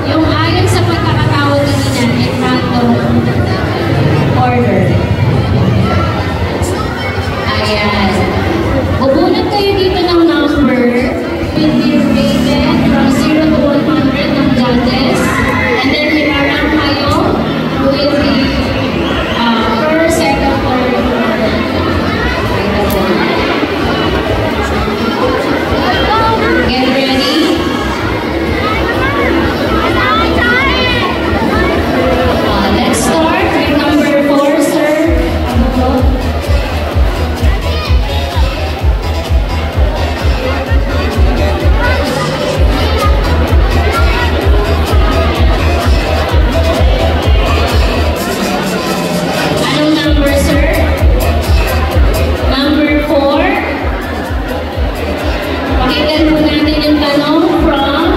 Yung ayon sa pagkakatawag nila ay random order. Ayan. Bubunot kayo dito ng number. Will be rated from 0 to 100 ng judges. And then ilarang kayo will be per second order. Get ready. Let's start with number 4, sir. Anong number, sir? Number 4. Pakinggan po natin yung tanong from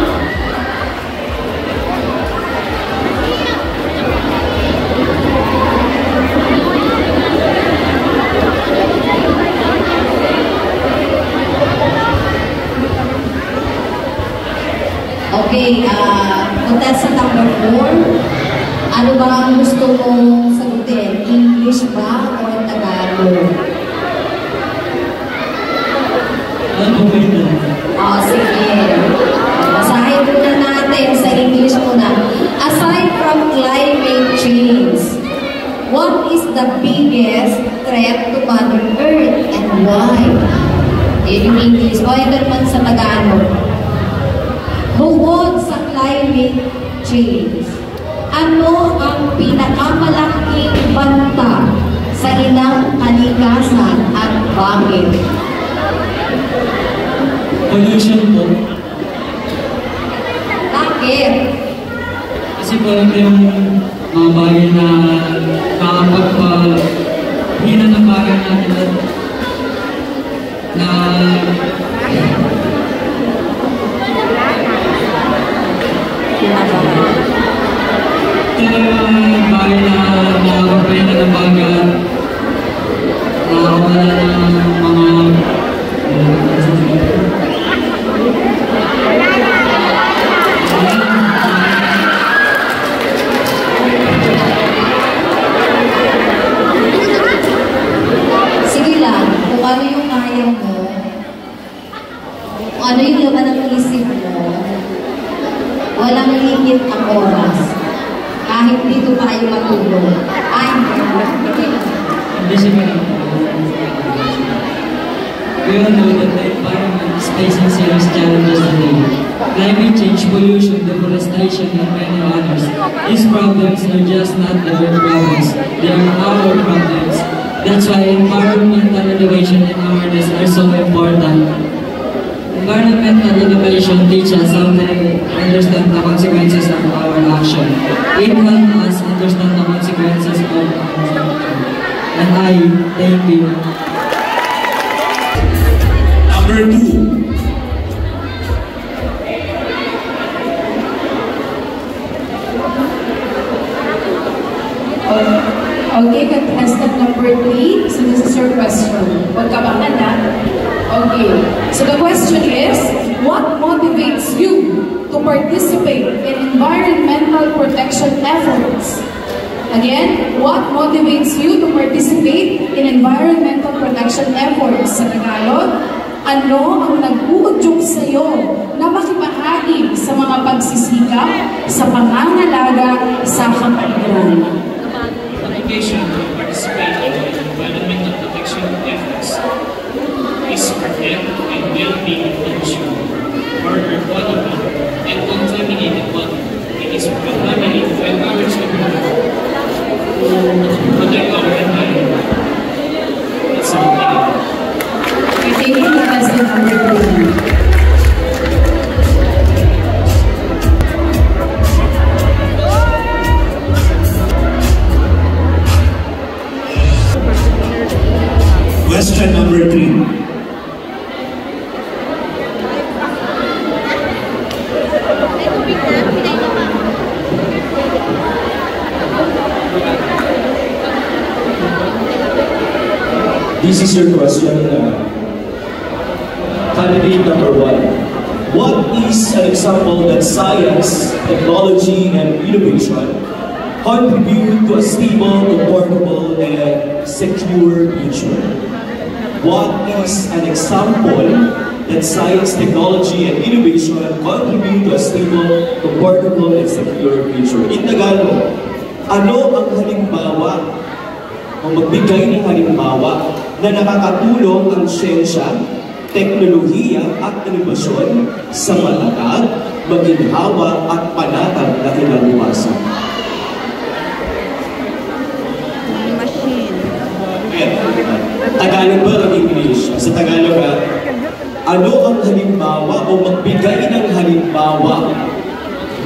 Okay, punta sa number 4. Ano ba ang gusto mong sagutin? English ba o Tagalog? Sige. Basahin muna natin sa English muna. Aside from climate change, what is the biggest threat to Mother Earth and why? Yun yung English. O ito naman sa Tagalog. Bukod sa climate change, ano ang pinakamalaking banta sa inang kalikasan at bakit? Pollution po. Bakit? Kasi po yung mga bagay na nakapagpahina ng bagay natin na bagay na nakapagpahina ng bagay nakawala ng mga sige lang, kung ano yung kaya mo, kung ano yung laman ng isip mo, walang limit ang oras. Kahit dito tayo matulog. Ay, hindi siya we all know that the environment is facing serious challenges today. Climate change, pollution, deforestation, and many others. These problems are just not the earth problems. They are our problems. That's why environmental innovation and awareness are so important. Environmental innovation teaches us how to understand the consequences of our action. It helps us understand the consequences of our action. And I thank you. Number 2. Okay, contestant number 3. So this is your question. Huwag ka bang na? Okay. So the question is, what motivates you to participate in environmental protection efforts? Again, what motivates you to participate in environmental protection efforts? Sa Tagalog, ano ang nag-uudyok sa iyo na makibahagi sa mga pagsisikap sa pangangalaga sa kapaligiran? Motivation to participate in environmental protection efforts is for health and well-being of the consumer, water quality, and contaminated water. It is for family to encourage everyone to protect our environment. It's okay. Thank you. contestant number 3. Question number 3. This is your question, candidate number 1. What is an example that science, technology, and innovation contribute to a stable, affordable, and secure future? What is an example that science, technology, and innovation contribute to a stable, affordable, and secure future? In Tagalog, ano ang halimbawa o magbigay ng halimbawa na nakakatulong ang siyensya, teknolohiya at inobasyon sa matatag, maginhawa at panatag na kinabukasan? Tagalog ba ang English? Sa Tagalog, ano ang halimbawa o magbigay ng halimbawa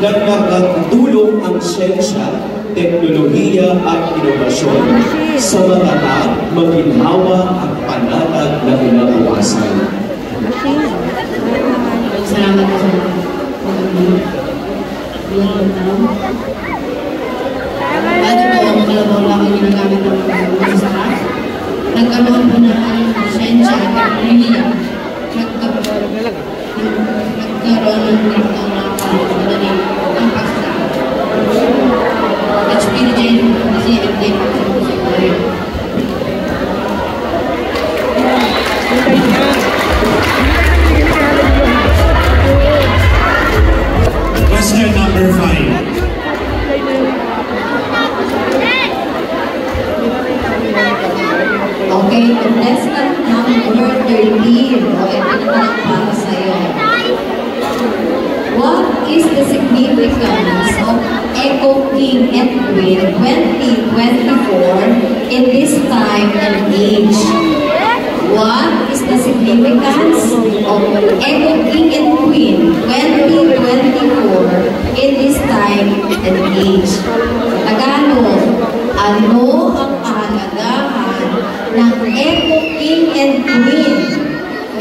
na nakakatulong ang siyensya, teknolohiya at inobasyon sa matatag, maginhawa at panatag na kinabukasan? Salamat po sa Paano po ang kalabaw lang ang ginagamit ng mga sa nagkaroon po ng siyensya at teknolohiya. Nagkaroon ng traktong nakakalabaw ang pasta. HPJ kasi update po sa mga. Question number 5. Okay, contestant number 13. O, ito naman ang para sa'yo. What is the significance of Echo King and Queen 2024 in this time and age? What is the significance of Echo King and Queen 2024 in this time and age? Tagalog, ano ang kahalagahan ng Echo King and Queen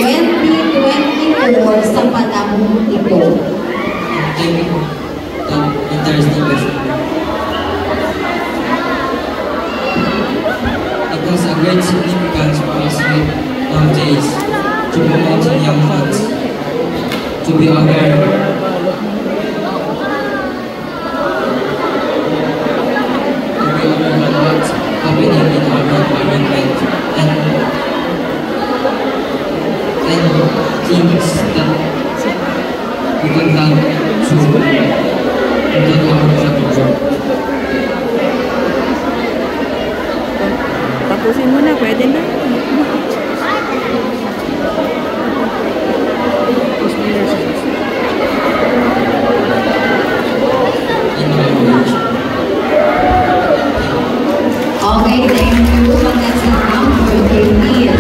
2024 sa panahon ito? Thank you. Interesting question. It has a great significance for us nowadays to promote young ones to be aware of what's happening in our environment and things that we can help to improve our future. Tapusin mo na, pwede na. Okay, thank you. Contestant number 13.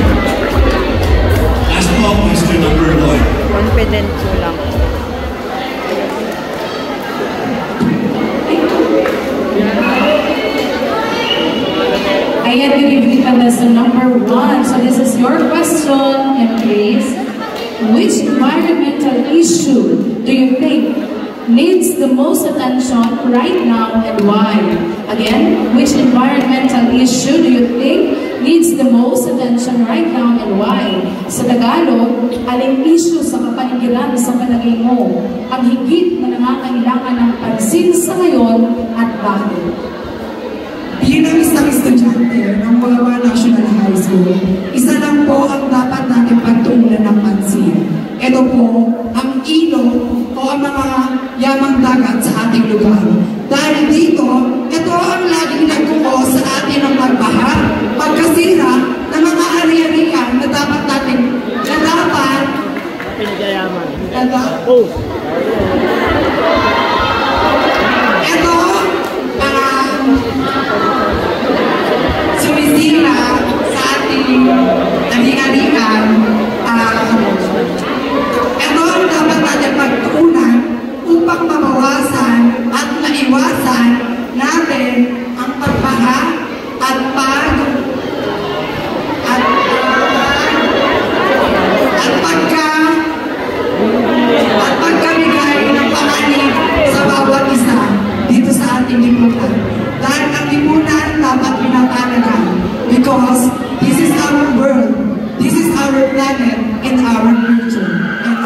Last po, question number 1. Confident ko lang. Ayan, good evening, contestant number 1. So this is your question, and please, which environmental issue do you think needs the most attention right now and why? Again, which environmental issue do you think needs the most attention right now and why? Sa Tagalog, aling issue sa kapaligiran sa palagay mo ang higit na nangangailangan ng pansin sa ngayon at bakit? Bilang isang estudyante ng Wawa National High School, isa lang po ang dapat natin pagtuunan ng pansin. Ito po ang ilog o ang mga yamang dagat sa ating lugar. Dahil dito, ito ang laging nagkuko sa atin ng pagbaha, pagkasira ng mga ari-arian na dapat natin, na dapat pinagayaman. Ito sumisira sa ating ari-arian dapat pinapanagan because this is our world, this is our planet, and our future. And